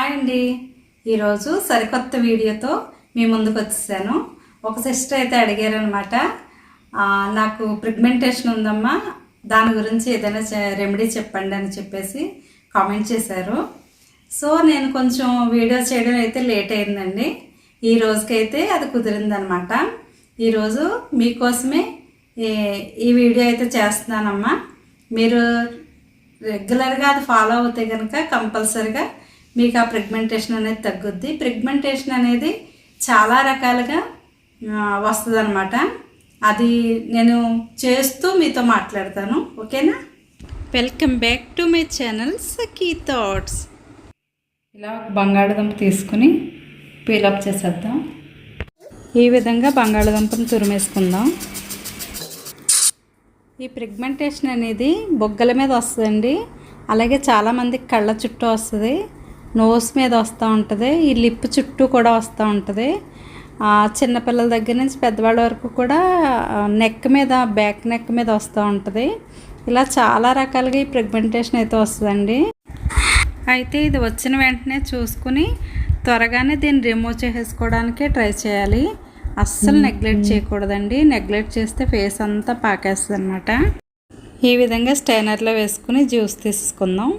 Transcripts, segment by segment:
Hi అండి. ఈరోజు సరికొత్త వీడియోతో మీ ముందుకు వచ్చేసాను. ఒక సిస్టర్ అయితే అడిగారనమాట, నాకు ప్రెగ్మెంటేషన్ ఉందమ్మా, దాని గురించి ఏదైనా రెమెడీ చెప్పండి అని చెప్పేసి కామెంట్ చేశారు. సో నేను కొంచెం వీడియో చేయడం అయితే లేట్ అయిందండి. ఈ రోజుకైతే అది కుదిరిందనమాట. ఈరోజు మీకోసమే ఈ వీడియో అయితే చేస్తున్నానమ్మా. మీరు రెగ్యులర్గా అది ఫాలో అవుతే కనుక కంపల్సరిగా మీకు ఆ ప్రెగ్మెంటేషన్ అనేది తగ్గుద్ది. ప్రెగ్మెంటేషన్ అనేది చాలా రకాలుగా వస్తుంది అనమాట. అది నేను చేస్తూ మీతో మాట్లాడతాను, ఓకేనా? Welcome back to my channel Sakhi thoughts. ఇలా బంగాళదుంప తీసుకుని పీలప్ చేసేద్దాం. ఈ విధంగా బంగాళదుంపను తురిమేసుకుందాం. ఈ ప్రెగ్మెంటేషన్ అనేది బొగ్గల మీద వస్తుందండి. అలాగే చాలామందికి కళ్ళ చుట్టూ వస్తుంది, నోస్ మీద వస్తూ ఉంటుంది, ఈ లిప్ చుట్టూ కూడా వస్తూ ఉంటుంది. చిన్నపిల్లల దగ్గర నుంచి పెద్దవాళ్ళ వరకు కూడా నెక్ మీద, బ్యాక్ నెక్ మీద వస్తూ ఉంటుంది. ఇలా చాలా రకాలుగా ఈ ప్రెగ్మెంటేషన్ అయితే వస్తుందండి. అయితే ఇది వచ్చిన వెంటనే చూసుకుని త్వరగానే దీన్ని రిమూవ్ చేసేసుకోవడానికే ట్రై చేయాలి. అస్సలు నెగ్లెక్ట్ చేయకూడదండి. నెగ్లెక్ట్ చేస్తే ఫేస్ అంతా పాకేస్తుంది అనమాట. ఈ విధంగా స్టైనర్లో వేసుకుని జ్యూస్ తీసుకుందాం.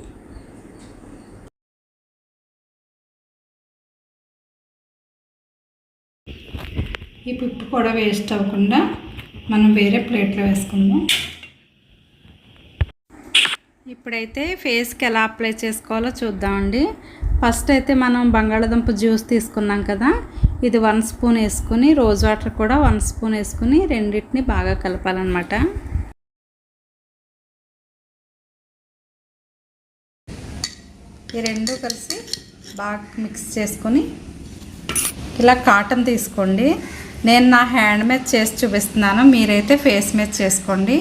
ఈ పిప్పు కూడా వేస్ట్ అవ్వకుండా మనం వేరే ప్లేట్లో వేసుకుందాం. ఇప్పుడైతే ఫేస్కి ఎలా అప్లై చేసుకోవాలో చూద్దామండి. ఫస్ట్ అయితే మనం బంగాళదుంప జ్యూస్ తీసుకున్నాం కదా, ఇది 1 స్పూన్ వేసుకుని, రోజ్ వాటర్ కూడా 1 స్పూన్ వేసుకుని రెండింటిని బాగా కలపాలన్నమాట. ఈ రెండు కలిసి బాగా మిక్స్ చేసుకొని ఇలా కాటన్ తీసుకోండి. నేను నా హ్యాండ్ మీద చేసి చూపిస్తున్నాను, మీరైతే ఫేస్ మీద చేసుకోండి.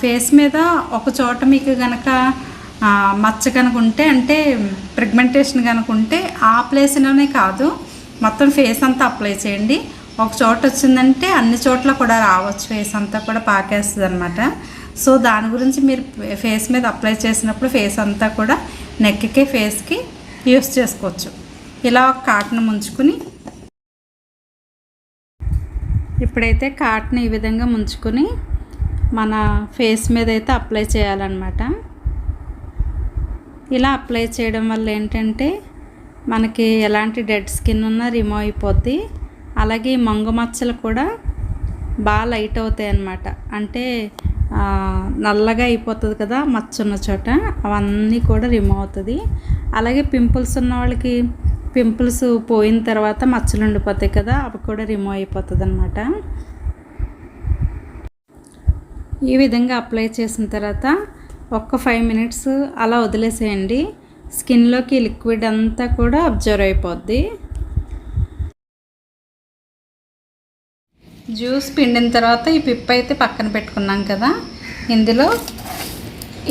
ఫేస్ మీద ఒక చోట మీకు కనుక మచ్చ కనుక ఉంటే, అంటే ప్రెగ్మెంటేషన్ కనుక ఉంటే ఆ ప్లేస్లోనే కాదు, మొత్తం ఫేస్ అంతా అప్లై చేయండి. ఒక చోట వచ్చిందంటే అన్ని చోట్ల కూడా రావచ్చు, ఫేస్ అంతా కూడా పాకేస్తుంది అనమాట. సో దాని గురించి మీరు ఫేస్ మీద అప్లై చేసినప్పుడు ఫేస్ అంతా కూడా నెక్కి, ఫేస్కి యూస్ చేసుకోవచ్చు. ఇలా ఒక కాటన్ ముంచుకుని, ఇప్పుడైతే కాటన్ ఈ విధంగా ముంచుకొని మన ఫేస్ మీద అయితే అప్లై చేయాలన్నమాట. ఇలా అప్లై చేయడం వల్ల ఏంటంటే మనకి ఎలాంటి డెడ్ స్కిన్ ఉన్నా రిమూవ్ అయిపోద్ది. అలాగే మంగు మచ్చలు కూడా బాగా లైట్ అవుతాయి అన్నమాట. అంటే నల్లగా అయిపోతుంది కదా మచ్చ ఉన్న చోట, అవన్నీ కూడా రిమూవ్ అవుతుంది. అలాగే పింపుల్స్ ఉన్న వాళ్ళకి పింపుల్స్ పోయిన తర్వాత మచ్చలు ఉండిపోతాయి కదా, అవి కూడా రిమూవ్ అయిపోతుంది అన్నమాట. ఈ విధంగా అప్లై చేసిన తర్వాత ఒక్క 5 మినిట్స్ అలా వదిలేసేయండి. స్కిన్లోకి లిక్విడ్ అంతా కూడా అబ్జర్వ్ అయిపోద్ది. జ్యూస్ పిండిన తర్వాత ఈ పిప్ అయితే పక్కన పెట్టుకున్నాం కదా, ఇందులో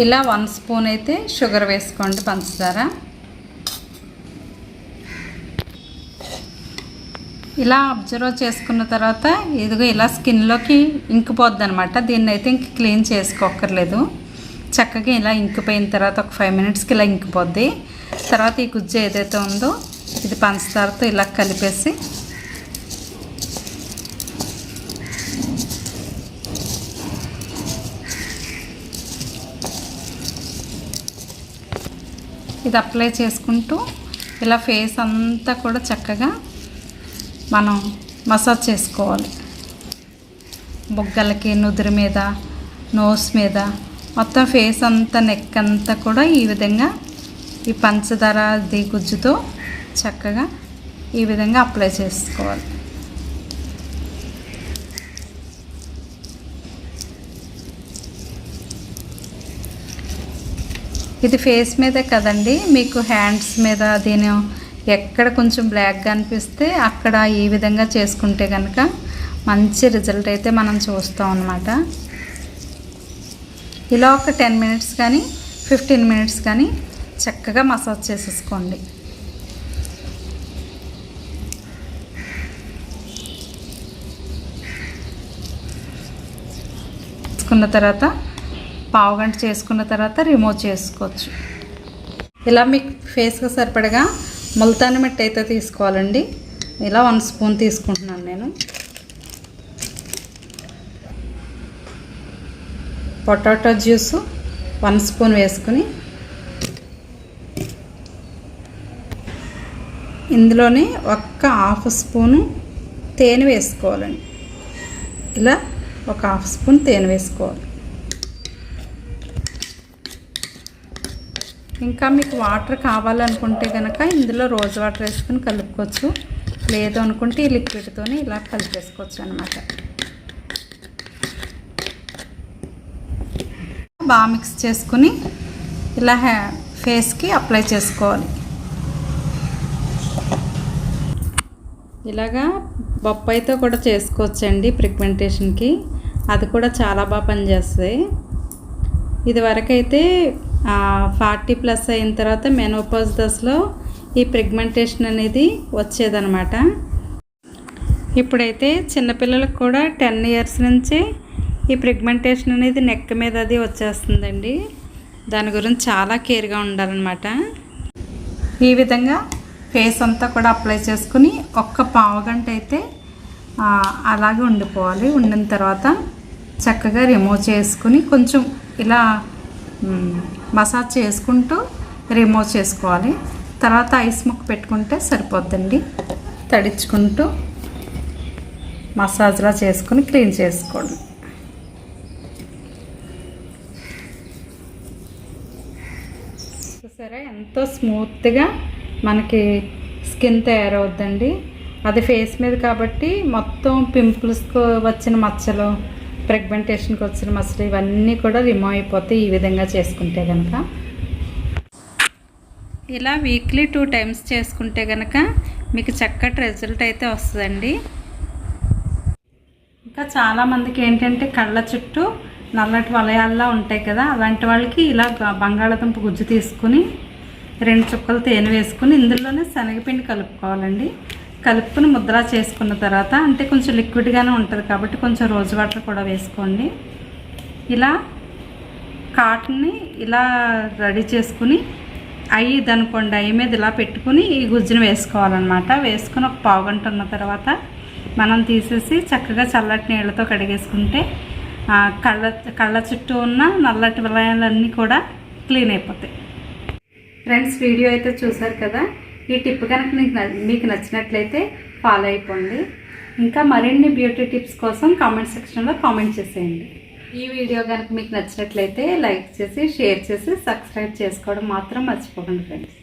ఇలా 1 స్పూన్ అయితే షుగర్ వేసుకోండి, పంచదార. ఇలా అబ్జర్వ్ చేసుకున్న తర్వాత ఇదిగో ఇలా స్కిన్లోకి ఇంకిపోద్ది అనమాట. దీన్ని అయితే ఇంక క్లీన్ చేసుకోక్కర్లేదు. చక్కగా ఇలా ఇంకిపోయిన తర్వాత ఒక 5 మినిట్స్కి ఇలా ఇంకిపోద్ది. తర్వాత ఈ గుజ్జు ఏదైతే ఉందో ఇది పంచదారతో ఇలా కలిపేసి ఇది అప్లై చేసుకుంటూ ఇలా ఫేస్ అంతా కూడా చక్కగా మనం మసాజ్ చేసుకోవాలి. బొగ్గలకి, నుదురు మీద, నోస్ మీద, మొత్తం ఫేస్ అంతా, నెక్ అంతా కూడా ఈ విధంగా ఈ పంచదార గుజ్జుతో చక్కగా ఈ విధంగా అప్లై చేసుకోవాలి. ఇది ఫేస్ మీదే కదండి, మీకు హ్యాండ్స్ మీద, దీని ఎక్కడ కొంచెం బ్లాక్గా అనిపిస్తే అక్కడ ఈ విధంగా చేసుకుంటే కనుక మంచి రిజల్ట్ అయితే మనం చూస్తాం అన్నమాట. ఇలా ఒక 10 మినిట్స్ కానీ 15 మినిట్స్ కానీ చక్కగా మసాజ్ చేసేసుకోండి. చేసుకున్న తర్వాత పావుగంట చేసుకున్న తర్వాత రిమూవ్ చేసుకోవచ్చు. ఇలా మీకు ఫేస్కి సరిపడగా ముల్తాని మిట్టి అయితే తీసుకోవాలండి. ఇలా 1 స్పూన్ తీసుకుంటున్నాను నేను. పొటాటో జ్యూసు 1 స్పూన్ వేసుకుని ఇందులోనే 1/2 స్పూను తేనె వేసుకోవాలండి. ఇలా 1/2 స్పూన్ తేనె వేసుకోవాలి. ఇంకా మీకు వాటర్ కావాలనుకుంటే కనుక ఇందులో రోజ్ వాటర్ వేసుకుని కలుపుకోవచ్చు. లేదు అనుకుంటే ఈ లిక్విడ్తోని ఇలా కలిపేసుకోవచ్చు అన్నమాట. బాగా మిక్స్ చేసుకుని ఇలా ఫేస్కి అప్లై చేసుకోవాలి. ఇలాగా బొప్పాయితో కూడా చేసుకోవచ్చండి పిగ్మెంటేషన్కి. అది కూడా చాలా బాగా పనిచేస్తుంది. ఇదివరకైతే 40+ అయిన తర్వాత మెనోపాజ్ దశలో ఈ పిగ్మెంటేషన్ అనేది వచ్చేదన్నమాట. ఇప్పుడైతే చిన్నపిల్లలకు కూడా 10 ఇయర్స్ నుంచి ఈ పిగ్మెంటేషన్ అనేది నెక్ మీద అది వచ్చేస్తుందండి. దాని గురించి చాలా కేర్గా ఉండాలన్నమాట. ఈ విధంగా ఫేస్ అంతా కూడా అప్లై చేసుకుని 1 పావు గంట అయితే అలాగే ఉండిపోవాలి. ఉండిన తర్వాత చక్కగా రిమూవ్ చేసుకుని కొంచెం ఇలా మసాజ్ చేసుకుంటూ రిమూవ్ చేసుకోవాలి. తర్వాత ఐస్ ముక్క పెట్టుకుంటే సరిపోద్దండి. తడించుకుంటూ మసాజ్లా చేసుకుని క్లీన్ చేసుకోండి. సరే, ఎంతో స్మూత్గా మనకి స్కిన్ తయారవుద్దండి. అది ఫేస్ మీద కాబట్టి మొత్తం పింపుల్స్కి వచ్చిన మచ్చలు, పిగ్మెంటేషన్కి వచ్చిన మచ్చలు ఇవన్నీ కూడా రిమూవ్ అయిపోతాయి ఈ విధంగా చేసుకుంటే కనుక. ఇలా వీక్లీ 2 టైమ్స్ చేసుకుంటే కనుక మీకు చక్కటి రిజల్ట్ అయితే వస్తుందండి. ఇంకా చాలామందికి ఏంటంటే కళ్ళ చుట్టూ నల్లటి వలయాల్లా ఉంటాయి కదా, అలాంటి వాళ్ళకి ఇలా బంగాళాదుంప గుజ్జు తీసుకుని 2 చుక్కలు తేనె వేసుకుని ఇందులోనే శనగపిండి కలుపుకోవాలండి. కలుపుకుని ముద్దలా చేసుకున్న తర్వాత, అంటే కొంచెం లిక్విడ్గానే ఉంటుంది కాబట్టి కొంచెం రోజ్ వాటర్ కూడా వేసుకోండి. ఇలా కాటన్ని ఇలా రెడీ చేసుకుని అయ్యిదనుకోండి, అయ్యి మీద ఇలా పెట్టుకుని ఈ గుజ్జును వేసుకోవాలన్నమాట. వేసుకుని 1 పావు గంట ఉన్న తర్వాత మనం తీసేసి చక్కగా చల్లటి నీళ్ళతో కడిగేసుకుంటే కళ్ళ చుట్టూ ఉన్న నల్లటి వలయాలన్నీ కూడా క్లీన్ అయిపోతాయి. ఫ్రెండ్స్, వీడియో అయితే చూసారు కదా. ఈ టిప్ కనుక మీకు నచ్చినట్లయితే ఫాలో అయిపోండి. ఇంకా మరిన్ని బ్యూటీ టిప్స్ కోసం కామెంట్ సెక్షన్లో కామెంట్ చేసేయండి. ఈ వీడియో కనుక మీకు నచ్చినట్లయితే లైక్ చేసి, షేర్ చేసి, సబ్స్క్రైబ్ చేసుకోవడం మాత్రం మర్చిపోకండి ఫ్రెండ్స్.